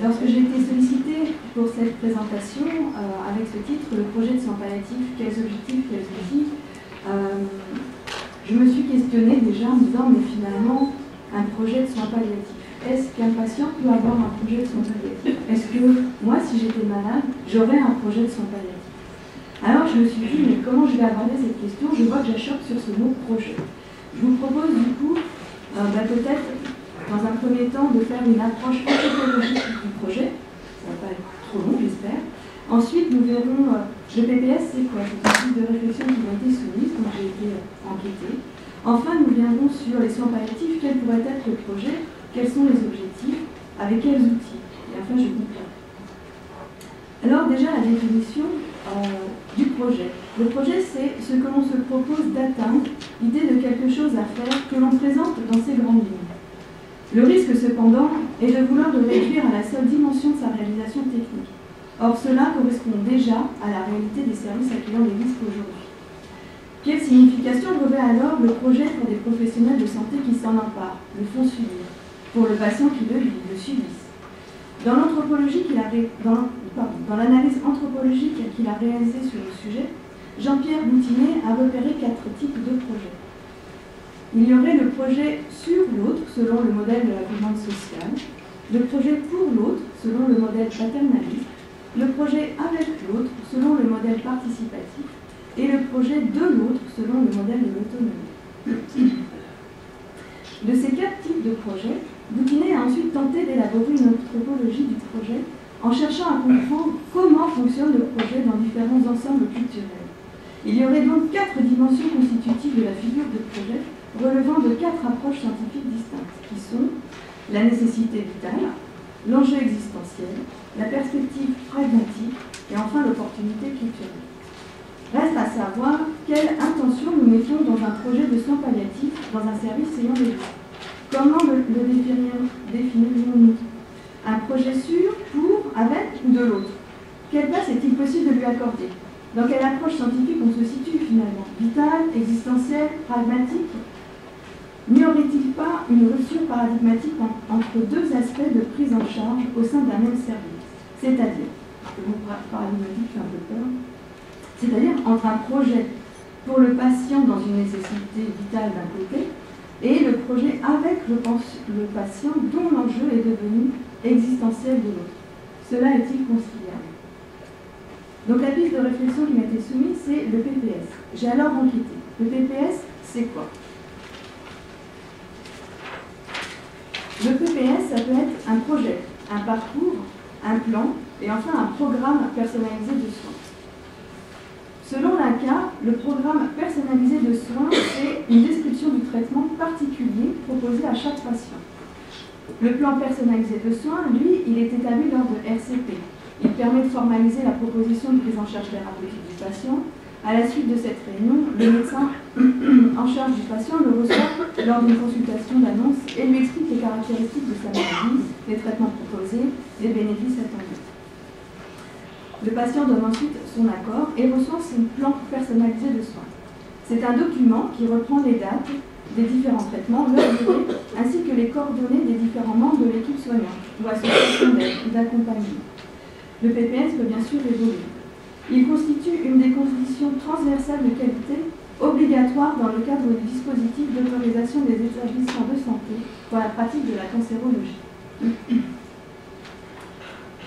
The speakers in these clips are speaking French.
Lorsque j'ai été sollicitée pour cette présentation, avec ce titre, le projet de soins palliatifs, quels objectifs, quels outils, je me suis questionnée déjà en me disant, mais finalement, un projet de soins palliatifs, est-ce qu'un patient peut avoir un projet de soins palliatifs? Est-ce que moi, si j'étais malade, j'aurais un projet de soins palliatifs? Alors je me suis dit, mais comment je vais aborder cette question? Je vois que j'achoppe sur ce mot projet. Je vous propose du coup, peut-être, dans un premier temps, de faire une approche anthropologique du projet. Ça ne va pas être trop long, j'espère. Ensuite, nous verrons le PPS, c'est quoi? C'est un type de réflexion qui m'a été soumise, donc j'ai été enquêtée. Enfin, nous viendrons sur les soins palliatifs, quel pourrait être le projet, quels sont les objectifs, avec quels outils. Et enfin, je conclurai. Alors déjà, la définition du projet. Le projet, c'est ce que l'on se propose d'atteindre, l'idée de quelque chose à faire que l'on présente dans ses grandes lignes. Le risque, cependant, est de vouloir le réduire à la seule dimension de sa réalisation technique. Or, cela correspond déjà à la réalité des services accueillant des risques aujourd'hui. Quelle signification revêt alors le projet pour des professionnels de santé qui s'en emparent, le font subir, pour le patient qui le vit, le subisse? Dans l'anthropologie dans l'analyse anthropologique qu'il a réalisée sur le sujet, Jean-Pierre Boutinet a repéré 4 types de projets. Il y aurait le projet sur l'autre, selon le modèle de la commande sociale, le projet pour l'autre, selon le modèle paternaliste, le projet avec l'autre, selon le modèle participatif, et le projet de l'autre, selon le modèle de l'autonomie. De ces 4 types de projets, Boutinet a ensuite tenté d'élaborer une anthropologie du projet en cherchant à comprendre comment fonctionne le projet dans différents ensembles culturels. Il y aurait donc 4 dimensions constitutives de la figure de projet, relevant de 4 approches scientifiques distinctes, qui sont la nécessité vitale, l'enjeu existentiel, la perspective pragmatique et enfin l'opportunité culturelle. Reste à savoir quelle intention nous mettons dans un projet de soins palliatifs dans un service ayant des risques. Comment le définirions-nous? Un projet sur, pour, avec ou de l'autre? Quelle place est-il possible de lui accorder? Dans quelle approche scientifique on se situe finalement? Vital, existentiel, pragmatique? N'y aurait-il pas une rupture paradigmatique entre 2 aspects de prise en charge au sein d'un même service? C'est-à-dire, le mot paradigmatique fait un peu peur, c'est-à-dire entre un projet pour le patient dans une nécessité vitale d'un côté, et le projet avec le patient dont l'enjeu est devenu existentiel de l'autre. Cela est-il conciliable? Donc la piste de réflexion qui m'a été soumise, c'est le PPS. J'ai alors enquêté. Le PPS, c'est quoi? Le PPS, ça peut être un projet, un parcours, un plan, et enfin un programme personnalisé de soins. Selon l'ACA, le programme personnalisé de soins, c'est une description du traitement particulier proposé à chaque patient. Le plan personnalisé de soins, lui, il est établi lors de RCP. Il permet de formaliser la proposition de prise en charge thérapeutique du patient. À la suite de cette réunion, le médecin en charge du patient le reçoit lors d'une consultation d'annonce et lui explique les caractéristiques de sa maladie, les traitements proposés, les bénéfices attendus. Le patient donne ensuite son accord et reçoit son plan personnalisé de soins. C'est un document qui reprend les dates des différents traitements, leur durée, ainsi que les coordonnées des différents membres de l'équipe soignante ou association d'aide ou d'accompagnement. Le PPS peut bien sûr évoluer. Il constitue une des conditions transversales de qualité obligatoire dans le cadre du dispositif d'autorisation des établissements de santé pour la pratique de la cancérologie.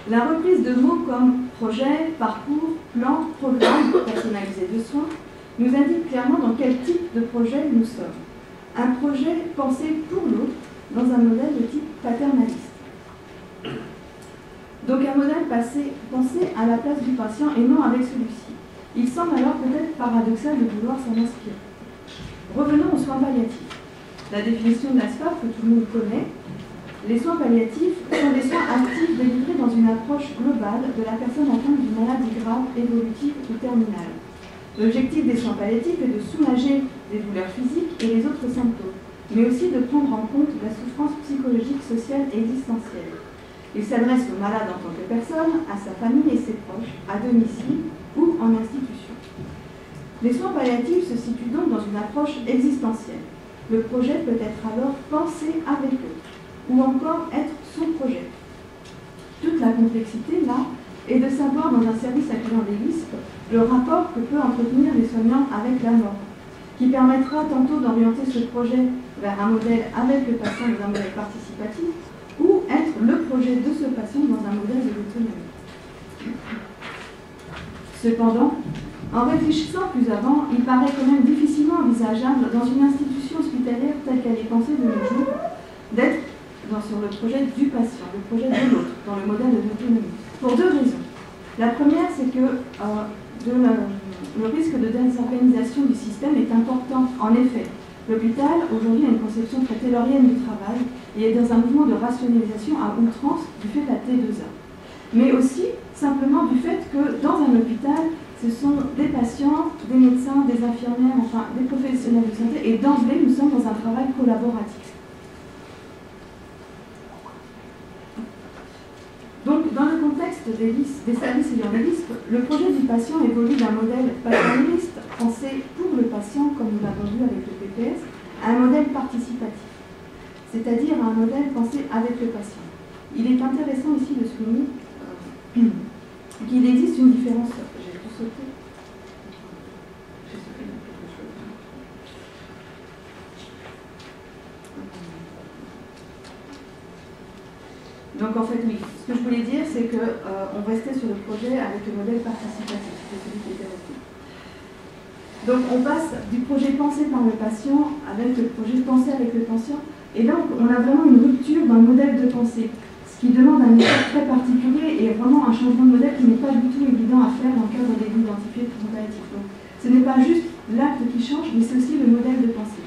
La reprise de mots comme projet, parcours, plan, programme personnalisé de soins nous indique clairement dans quel type de projet nous sommes. Un projet pensé pour l'autre dans un modèle de type paternaliste. Donc un modèle pensé à la place du patient et non avec celui-ci. Il semble alors peut-être paradoxal de vouloir s'en inspirer. Revenons aux soins palliatifs. La définition de l'ASPAF que tout le monde connaît. Les soins palliatifs sont des soins actifs délivrés dans une approche globale de la personne atteinte d'une maladie grave, évolutive ou terminale. L'objectif des soins palliatifs est de soulager les douleurs physiques et les autres symptômes, mais aussi de prendre en compte la souffrance psychologique, sociale et existentielle. Il s'adresse au malade en tant que personne, à sa famille et ses proches, à domicile ou en institution. Les soins palliatifs se situent donc dans une approche existentielle. Le projet peut être alors pensé avec eux, ou encore être son projet. toute la complexité, là, est de savoir, dans un service accueillant des listes, le rapport que peut entretenir les soignants avec la mort, qui permettra tantôt d'orienter ce projet vers un modèle avec le patient dans un modèle participatif, ou être le projet de ce patient dans un modèle de l'autonomie. Cependant, en réfléchissant plus avant, il paraît quand même difficilement envisageable dans une institution hospitalière telle qu'elle est pensée de nos jours, d'être sur le projet du patient, le projet de l'autre, dans le modèle de l'autonomie. Pour deux raisons. La première, c'est que le risque de désorganisation du système est important. En effet, l'hôpital, aujourd'hui, a une conception très taylorienne du travail et est dans un mouvement de rationalisation à outrance du fait de la T2A. Mais aussi, simplement du fait que dans un hôpital, ce sont des patients, des médecins, des infirmières, enfin des professionnels de santé, et d'emblée, nous sommes dans un travail collaboratif. Donc, dans le contexte des services ayant des listes, le projet du patient évolue d'un modèle paternaliste, pensé pour le patient, comme nous l'avons vu avec le PPS, à un modèle participatif, c'est-à-dire à un modèle pensé avec le patient. Il est intéressant ici de souligner qu'il existe une différence. J'ai tout sauté. Donc en fait, oui, ce que je voulais dire, c'est qu'on restait sur le projet avec le modèle participatif, c'est celui qui était resté. Donc on passe du projet pensé par le patient avec le projet pensé avec le patient, et donc on a vraiment une rupture dans le modèle de pensée, ce qui demande un effort très particulier et vraiment un changement de modèle qui n'est pas du tout évident à faire dans le cadre des lignes identifiées de palliatif. Donc ce n'est pas juste l'acte qui change, mais c'est aussi le modèle de pensée.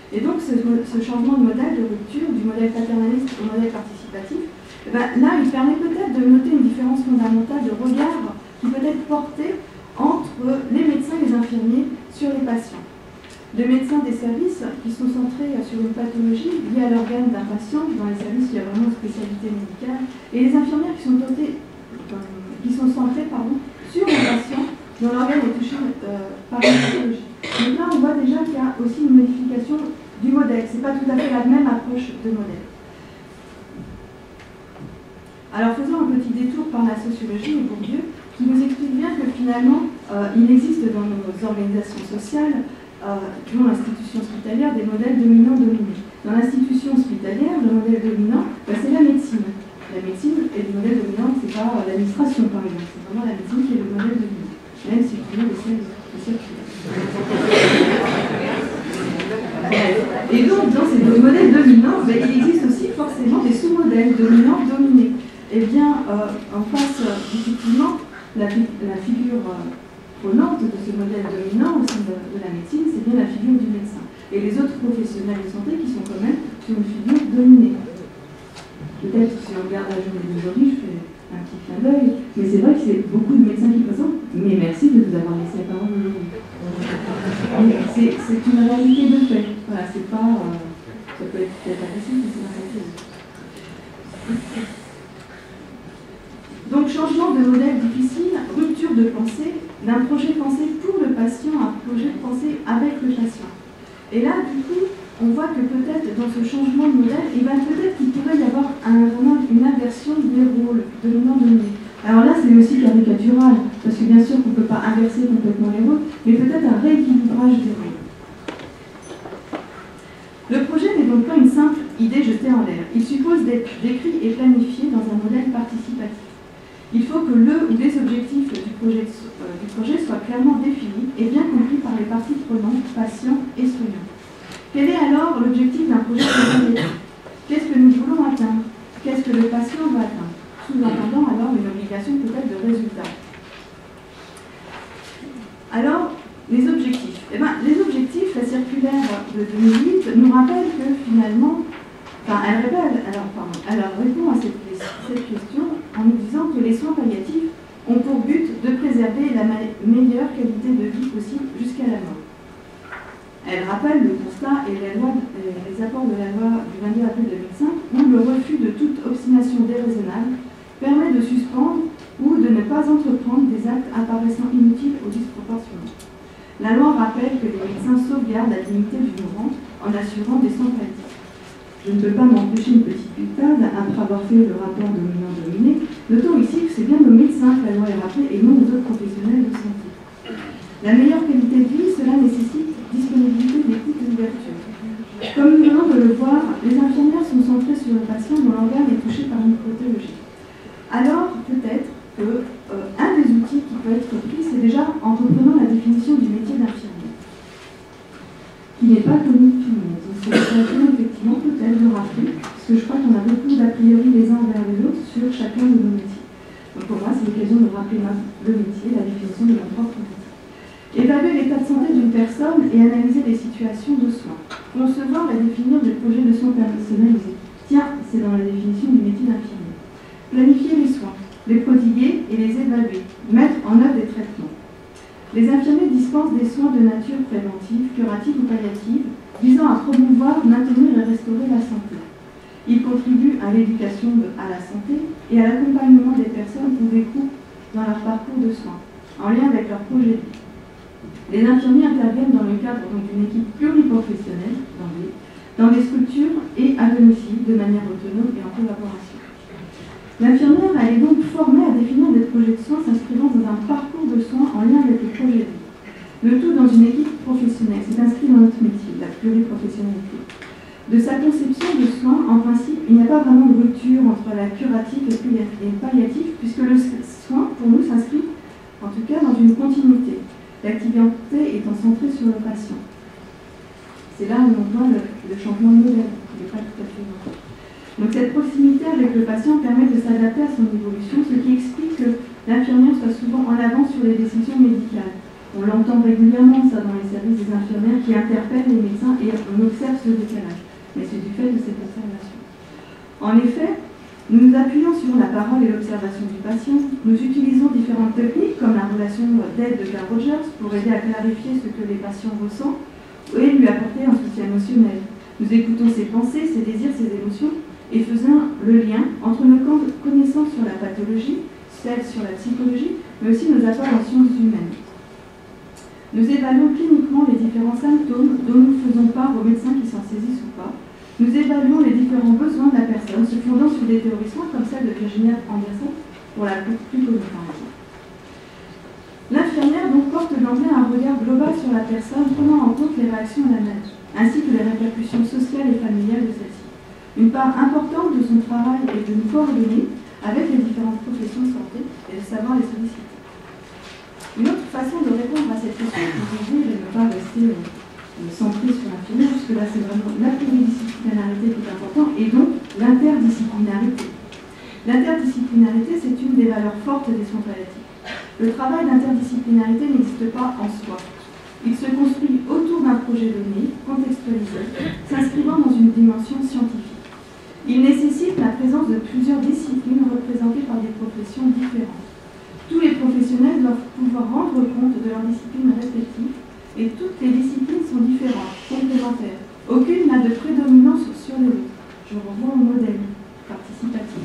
Et donc ce changement de modèle, de rupture du modèle paternaliste au modèle participatif, là, il permet peut-être de noter une différence fondamentale de regard qui peut être portée entre les médecins et les infirmiers sur les patients. Les médecins des services qui sont centrés sur une pathologie liée à l'organe d'un patient, dans les services, il y a vraiment une spécialité médicale, et les infirmières qui sont centrées sur le patient dont l'organe est touché par une pathologie. Donc là, on voit déjà qu'il y a aussi une modification du modèle. Ce n'est pas tout à fait la même approche de modèle. Alors faisons un petit détour par la sociologie et Bourdieu, qui nous explique bien que finalement, il existe dans nos organisations sociales, dont l'institution hospitalière, des modèles dominants-dominés. Dans l'institution hospitalière, le modèle dominant, c'est la médecine. La médecine est le modèle dominant, c'est pas l'administration par exemple, c'est vraiment la médecine qui est le modèle dominant, même si tout le monde essaie de circuler. Et donc, dans ces deux modèles dominants, il existe aussi forcément des sous-modèles dominants-dominés. Eh bien, en face, effectivement, la figure prenante de ce modèle dominant au sein de la médecine, c'est bien la figure du médecin. Et les autres professionnels de santé qui sont quand même sur une figure dominée. Peut-être, si on regarde la journée d'aujourd'hui, je fais un petit clin d'œil, mais c'est vrai que c'est beaucoup de médecins qui présentent. Mais merci de nous avoir laissé la parole aujourd'hui. C'est une réalité de fait. Voilà, c'est pas. Ça peut être peut-être agressif, mais c'est la réalité. Donc, changement de modèle difficile, rupture de pensée, d'un projet pensé pour le patient à un projet pensé avec le patient. Et là, du coup, on voit que peut-être dans ce changement de modèle, peut-être qu'il pourrait y avoir une inversion des rôles dominant-dominé. Alors là, c'est aussi caricatural, parce que bien sûr qu'on ne peut pas inverser complètement les rôles, mais peut-être un rééquilibrage des rôles. Le projet n'est donc pas une simple idée jetée en l'air. Il suppose d'être décrit et planifié dans un modèle participatif. Il faut que le ou les objectifs du projet soient clairement définis et bien compris par les parties prenantes, patients et soignants. Quel est alors l'objectif d'un projet participatif? Qu'est-ce que nous voulons atteindre? Qu'est-ce que le patient va atteindre? Sous-entendant alors une obligation peut-être de résultat. Alors, les objectifs. Les objectifs, la circulaire de 2008 nous rappelle que finalement, elle répond à cette question en nous disant que les soins palliatifs ont pour but de préserver la meilleure qualité de vie possible jusqu'à la mort. Elle rappelle le constat et les apports de la loi du 22 avril 2005 où le refus de toute obstination déraisonnable permet de suspendre ou de ne pas entreprendre des actes apparaissant inutiles ou disproportionnés. La loi rappelle que les médecins sauvegardent la dignité du mourant en assurant des soins palliatifs. Je ne peux pas m'empêcher une petite butade après avoir fait le rapport dominant-dominé. Notons ici que c'est bien aux médecins que la loi est rappelée et non aux autres professionnels de santé. La meilleure qualité de vie, cela nécessite disponibilité d'écoute et d'ouverture. Comme nous venons de le voir, les infirmières sont centrées sur le patient dont l'organe est touché par une pathologie. Alors, peut-être que un des outils qui peut être pris, c'est déjà en reprenant la définition du métier d'infirmière, qui n'est pas connu de tout le monde. Donc, c'est l'occasion, effectivement, peut-être de rappeler, parce que je crois qu'on a beaucoup d'a priori les uns envers les autres sur chacun de nos métiers. Donc, pour moi, c'est l'occasion de rappeler le métier, la définition de mon propre métier. Évaluer l'état de santé d'une personne et analyser les situations de soins. Concevoir et définir des projets de soins personnalisés. Tiens, c'est dans la définition du métier d'infirmier. Planifier les soins, les prodiguer et les évaluer. Mettre en œuvre des traitements. Les infirmiers dispensent des soins de nature préventive, curative ou palliative, visant à promouvoir, maintenir et restaurer la santé. Ils contribuent à l'éducation à la santé et à l'accompagnement des personnes ou des couples dans leur parcours de soins, en lien avec leur projet de vie. Les infirmiers interviennent dans le cadre d'une équipe pluriprofessionnelle, dans des structures et à domicile, de manière autonome et en collaboration. L'infirmière, elle est donc formée à définir des projets de soins s'inscrivant dans un parcours de soins en lien avec le projet de vie. Le tout dans une équipe professionnelle. C'est inscrit dans notre métier, la pluriprofessionnalité. De sa conception de soins, en principe, il n'y a pas vraiment de rupture entre la curative et le palliatif, puisque le soin, pour nous, s'inscrit, en tout cas, dans une continuité. L'activité étant centrée sur le patient. C'est là où on voit le changement de modèle, qui n'est pas tout à fait vrai. Donc cette proximité avec le patient permet de s'adapter à son évolution, ce qui explique que l'infirmière soit souvent en avance sur les décisions médicales. On l'entend régulièrement, ça, dans les services des infirmières qui interpellent les médecins et on observe ce décalage. Mais c'est du fait de cette observation. En effet, nous nous appuyons sur la parole et l'observation du patient. Nous utilisons différentes techniques comme la relation d'aide de Carl Rogers pour aider à clarifier ce que les patients ressentent et lui apporter un soutien émotionnel. Nous écoutons ses pensées, ses désirs, ses émotions et faisons le lien entre nos connaissances sur la pathologie, celles sur la psychologie, mais aussi nos apports en sciences humaines. Nous évaluons cliniquement les différents symptômes dont nous faisons part aux médecins qui s'en saisissent ou pas. Nous évaluons les différents besoins de la personne, se fondant sur des théories soins comme celle de Virginia Anderson, pour la plus connue par exemple. L'infirmière donc porte d'emblée un regard global sur la personne, prenant en compte les réactions à la maladie, ainsi que les répercussions sociales et familiales de celle-ci. Une part importante de son travail est de nous coordonner avec les différentes professions de santé et de savoir les solliciter. Une autre façon de répondre à cette question est de ne pas rester centré sur l'infirmière, puisque là c'est vraiment la pluridisciplinarité qui est importante, et donc l'interdisciplinarité. L'interdisciplinarité, c'est une des valeurs fortes des soins palliatifs. Le travail d'interdisciplinarité n'existe pas en soi. Il se construit autour d'un projet donné, contextualisé, s'inscrivant dans une dimension scientifique. Il nécessite la présence de plusieurs disciplines représentées par des professions différentes. Tous les professionnels doivent pouvoir rendre compte de leurs disciplines respectives, et toutes les disciplines sont différentes, complémentaires. Aucune n'a de prédominance sur les autres. Je renvoie au modèle participatif.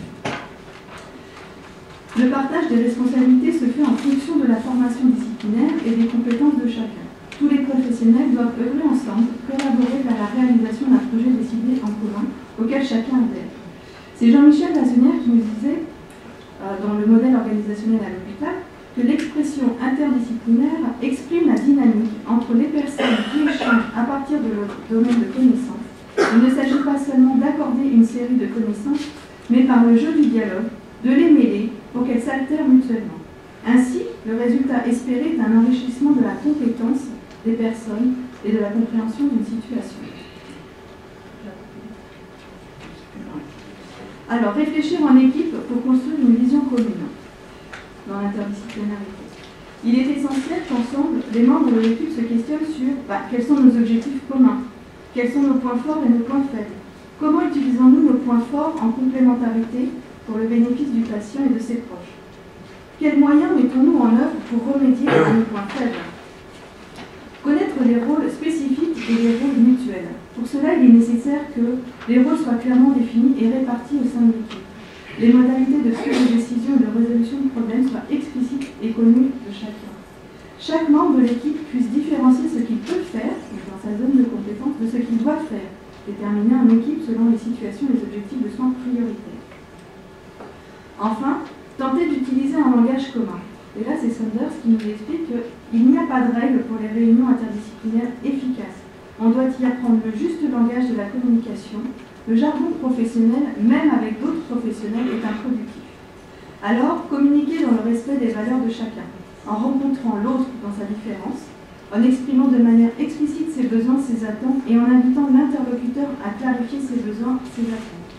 Le partage des responsabilités se fait en fonction de la formation disciplinaire et des compétences de chacun. Tous les professionnels doivent œuvrer ensemble, collaborer vers la réalisation d'un projet décidé en commun, auquel chacun adhère. C'est Jean-Michel Lassonnière qui nous disait, dans le modèle organisationnel à l'hôpital, que l'expression interdisciplinaire exprime la dynamique entre les personnes qui échangent à partir de leur domaine de connaissances. Il ne s'agit pas seulement d'accorder une série de connaissances, mais par le jeu du dialogue, de les mêler pour qu'elles s'altèrent mutuellement. Ainsi, le résultat espéré est un enrichissement de la compétence des personnes et de la compréhension d'une situation. Alors, réfléchir en équipe pour construire une vision commune dans l'interdisciplinarité. Il est essentiel qu'ensemble, les membres de l'équipe se questionnent sur quels sont nos objectifs communs, quels sont nos points forts et nos points faibles. Comment utilisons-nous nos points forts en complémentarité pour le bénéfice du patient et de ses proches? Quels moyens mettons-nous en œuvre pour remédier à nos points faibles? Connaître les rôles spécifiques et les rôles mutuels. Pour cela, il est nécessaire que les rôles soient clairement définis et répartis au sein de l'équipe. Les modalités de prise de décision et de résolution de problèmes soient explicites et connues de chacun. Chaque membre de l'équipe puisse différencier ce qu'il peut faire, dans sa zone de compétence, de ce qu'il doit faire, déterminer en équipe selon les situations et les objectifs de soins prioritaires. Enfin, Tenter d'utiliser un langage commun. Et là, c'est Saunders qui nous explique qu'il n'y a pas de règle pour les réunions interdisciplinaires efficaces. On doit y apprendre le juste langage de la communication. Le jargon professionnel, même avec d'autres professionnels, est improductif. Alors, communiquer dans le respect des valeurs de chacun, en rencontrant l'autre dans sa différence, en exprimant de manière explicite ses besoins, ses attentes, et en invitant l'interlocuteur à clarifier ses besoins, ses attentes,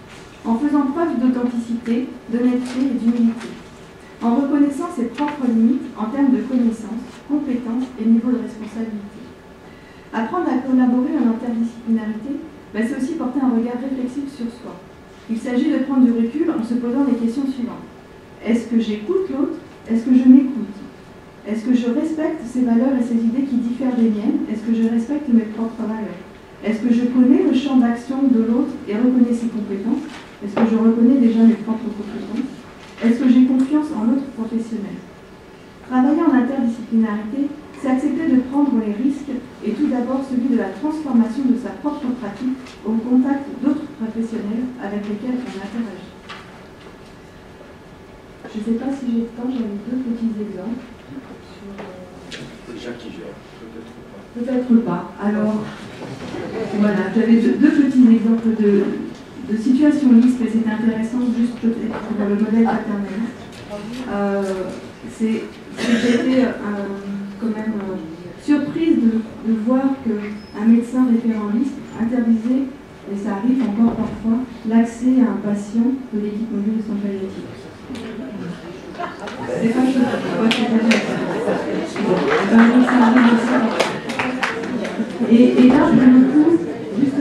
en faisant preuve d'authenticité, d'honnêteté et d'humilité, en reconnaissant ses propres limites en termes de connaissances, compétences et niveau de responsabilité. Apprendre à collaborer en interdisciplinarité, c'est aussi porter un regard réflexif sur soi. Il s'agit de prendre du recul en se posant les questions suivantes. Est-ce que j'écoute l'autre? Est-ce que je m'écoute? Est-ce que je respecte ses valeurs et ses idées qui diffèrent des miennes? Est-ce que je respecte mes propres valeurs? Est-ce que je connais le champ d'action de l'autre et reconnais ses compétences? Est-ce que je reconnais déjà mes propres compétences? Est-ce que j'ai confiance en l'autre professionnel? Travailler en interdisciplinarité, c'est accepter de prendre les risques, et tout d'abord celui de la transformation de sa propre pratique au contact d'autres professionnels avec lesquels on interagit. Je ne sais pas si j'ai le temps, j'avais deux petits exemples. Déjà qui gère, peut-être pas. Alors, voilà, j'avais deux petits exemples de situations listes, et c'est intéressant juste peut-être pour le modèle paternel. J'ai été quand même surprise de voir qu'un médecin référendiste interdisait, et ça arrive encore parfois, l'accès à un patient de l'équipe mobile de soins palliatifs. C'est pas chose. Et là, pour le coup, juste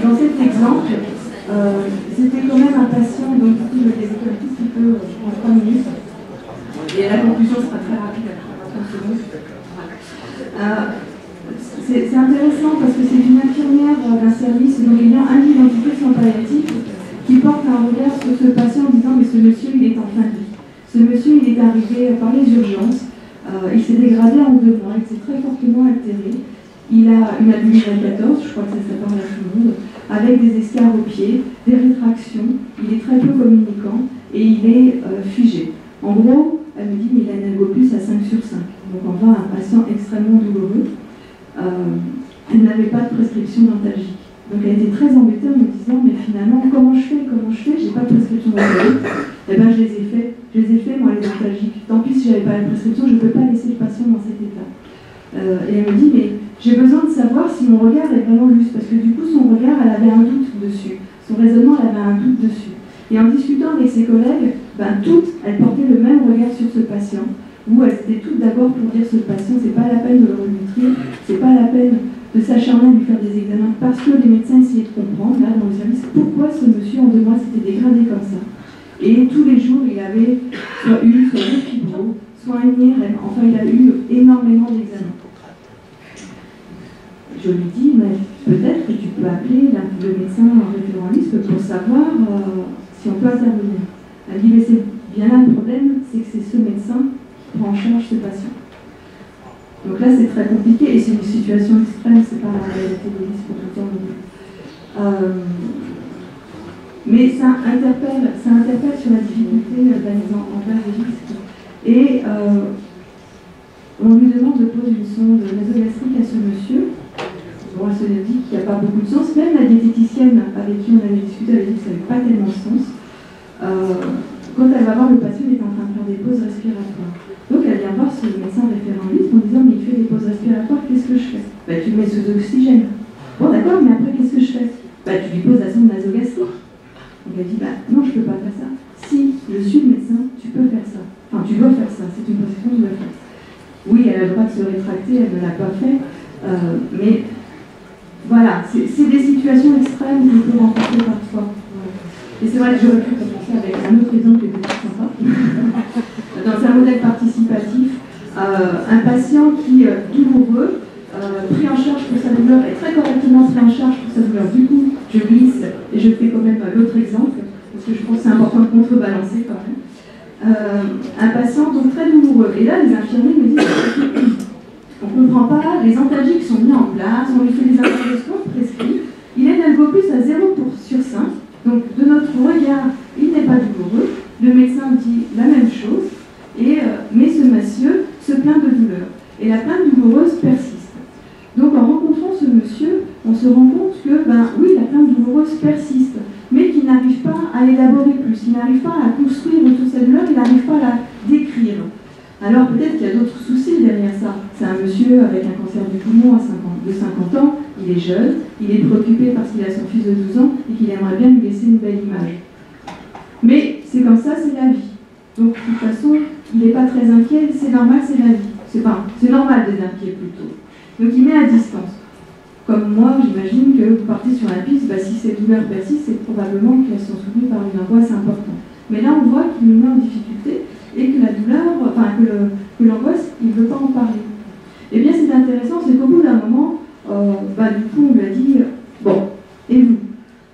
dans cet exemple, c'était quand même un patient, donc du coup, je vais développer un tout petit peu en 3 minutes. Et la conclusion sera très rapide, après 30 secondes. C'est intéressant parce que c'est une infirmière d'un service donc ayant un identité de soins palliatifs qui porte un regard sur ce patient en disant mais ce monsieur il est en fin de vie. Ce monsieur il est arrivé par les urgences, il s'est dégradé en 2 mois, il s'est très fortement altéré. Il a une abdominale 14, je crois que ça parle à tout le monde, avec des escarres aux pieds, des rétractions, il est très peu communicant et il est figé. En gros, elle me dit mais il a une ergopus à 5 sur 5. Donc on voit un patient extrêmement douloureux. Elle n'avait pas de prescription dentalgique. Donc elle était très embêtée en me disant mais finalement comment je fais, j'ai pas de prescription dentalgique. Eh bien je les ai fait moi les dentalgiques. Tant pis si j'avais pas la prescription, je ne peux pas laisser le patient dans cet état. Et elle me dit mais j'ai besoin de savoir si mon regard est vraiment juste, parce que du coup son regard elle avait un doute dessus, son raisonnement elle avait un doute dessus. Et en discutant avec ses collègues, toutes elles portaient le même regard sur ce patient, où elles étaient toutes d'accord pour dire ce patient c'est pas la peine de le renutrir, c'est pas la peine de s'acharner à lui faire des examens, parce que les médecins essayaient de comprendre là dans le service pourquoi ce monsieur en 2 mois s'était dégradé comme ça. Et tous les jours il avait soit eu des fibros, soit un IRM, enfin il a eu énormément d'examens. Je lui dis, mais peut-être que tu peux appeler le médecin en référendiste pour savoir si on peut intervenir. Elle dit, mais c'est bien là le problème, c'est que c'est ce médecin qui prend en charge ce patient. Donc là, c'est très compliqué et c'est une situation extrême, c'est pas la réalité des risques pour tout le temps. Mais ça interpelle sur la difficulté de la mise en place des risques. Et on lui demande de poser une sonde nasogastrique à ce monsieur. Bon, elle se dit qu'il n'y a pas beaucoup de sens. Même la diététicienne avec qui on avait discuté, elle a dit que ça n'avait pas tellement de sens. Quand elle va voir le patient, il est en train de faire des pauses respiratoires. Donc elle vient voir ce médecin référendiste en disant mais il fait des pauses respiratoires, qu'est-ce que je fais? Tu le mets sous oxygène. Bon d'accord, mais après qu'est-ce que je fais? Tu lui poses la sonde nasogastrique. Donc elle dit non, je ne peux pas faire ça. Si je suis le médecin, tu peux faire ça. Enfin, tu dois faire ça, c'est une prescription que tu dois faire. Oui, elle a le droit de se rétracter, elle ne l'a pas fait. Mais voilà, c'est des situations extrêmes qu'on peut rencontrer parfois. Voilà. Et c'est vrai que j'aurais pu commencer avec un autre exemple qui est plus sympa. Dans un modèle participatif, un patient qui est douloureux, pris en charge pour sa douleur, est très correctement pris en charge pour sa douleur. Du coup, je glisse et je fais quand même l'autre exemple, parce que je pense que c'est important de contrebalancer quand même. Un patient donc très douloureux. Et là, les infirmiers me disent on ne comprend pas, les antalgiques sont mis en place, on lui fait des interventions prescrites, il a une ergopus à 0 sur 5, donc de notre regard, il n'est pas douloureux. Le médecin dit la même chose. se rend compte que, ben, oui, la plainte douloureuse persiste, mais qu'il n'arrive pas à élaborer plus, il n'arrive pas à construire autour de cette douleur, il n'arrive pas à la décrire. Alors peut-être qu'il y a d'autres soucis derrière ça. C'est un monsieur avec un cancer du poumon de 50 ans, il est jeune, il est préoccupé parce qu'il a son fils de 12 ans et qu'il aimerait bien lui laisser une belle image. Mais c'est comme ça, c'est la vie. Donc de toute façon, il n'est pas très inquiet, c'est normal, c'est la vie. C'est normal d'être inquiet plutôt. Donc il met à distance. Comme moi, j'imagine que vous partez sur la piste, bah, si ces douleurs persistent, c'est probablement qu'elles sont soutenues par une angoisse importante. Mais là, on voit qu'il nous met en difficulté et que la douleur, enfin que l'angoisse, il ne veut pas en parler. Eh bien, c'est intéressant, c'est qu'au bout d'un moment, du coup, on lui a dit, bon, et vous,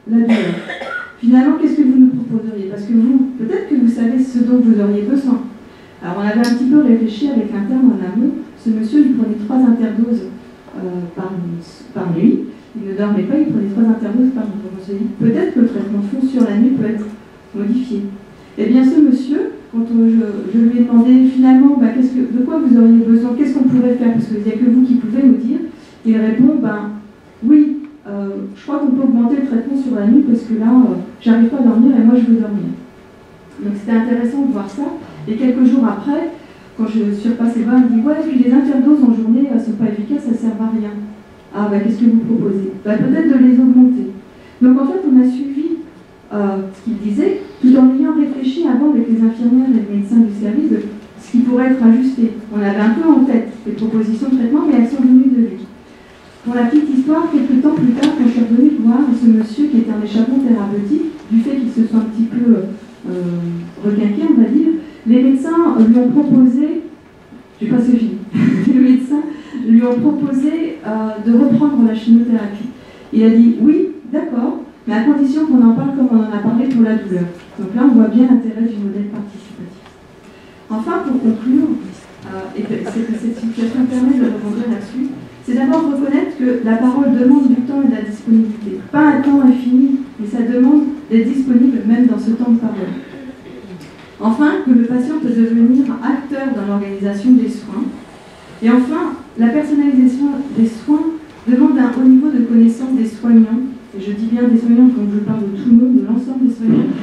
la douleur, finalement, qu'est-ce que vous nous proposeriez? Parce que vous, peut-être que vous savez ce dont vous auriez besoin. Alors, on avait un petit peu réfléchi avec un terme en amont. Ce monsieur, il prenait 3 interdoses par nuit. Il ne dormait pas, il prenait 3 interdoses par nuit. Donc, on s'est dit, peut-être que le traitement fond sur la nuit peut être modifié. Eh bien, ce monsieur, quand je lui ai demandé finalement de quoi vous auriez besoin, qu'est-ce qu'on pourrait faire, parce qu'il n'y a que vous qui pouvez nous dire, il répond, oui, je crois qu'on peut augmenter le traitement sur la nuit parce que là, j'arrive pas à dormir et moi je veux dormir. Donc c'était intéressant de voir ça. Et quelques jours après, quand je suis repassée voir, il me dit, ouais, puis les interdoses en journée, elles ne sont pas efficaces, ça ne sert à rien. Ah, qu'est-ce que vous proposez? Peut-être de les augmenter. Donc en fait, on a suivi ce qu'il disait, tout en ayant réfléchi avant avec les infirmières et les médecins du service de ce qui pourrait être ajusté. On avait un peu en tête les propositions de traitement, mais elles sont venues de lui. Pour la petite histoire, quelques temps plus tard, quand je suis revenue voir ce monsieur qui était en échappement thérapeutique, du fait qu'il se soit un petit peu requinqué, on va dire, les médecins lui ont proposé, j'ai pas fini, les médecins lui ont proposé de reprendre la chimiothérapie. Il a dit oui, d'accord, mais à condition qu'on en parle comme on en a parlé pour la douleur. Donc là, on voit bien l'intérêt du modèle participatif. Enfin, pour conclure, et que cette situation permet de rebondir là-dessus, c'est d'abord reconnaître que la parole demande du temps et de la disponibilité. Pas un temps infini, mais ça demande d'être disponible même dans ce temps de parole. Enfin, que le patient peut devenir acteur dans l'organisation des soins. Et enfin, la personnalisation des soins demande un haut niveau de connaissance des soignants. Et je dis bien des soignants, quand je parle de tout le monde, de l'ensemble des soignants,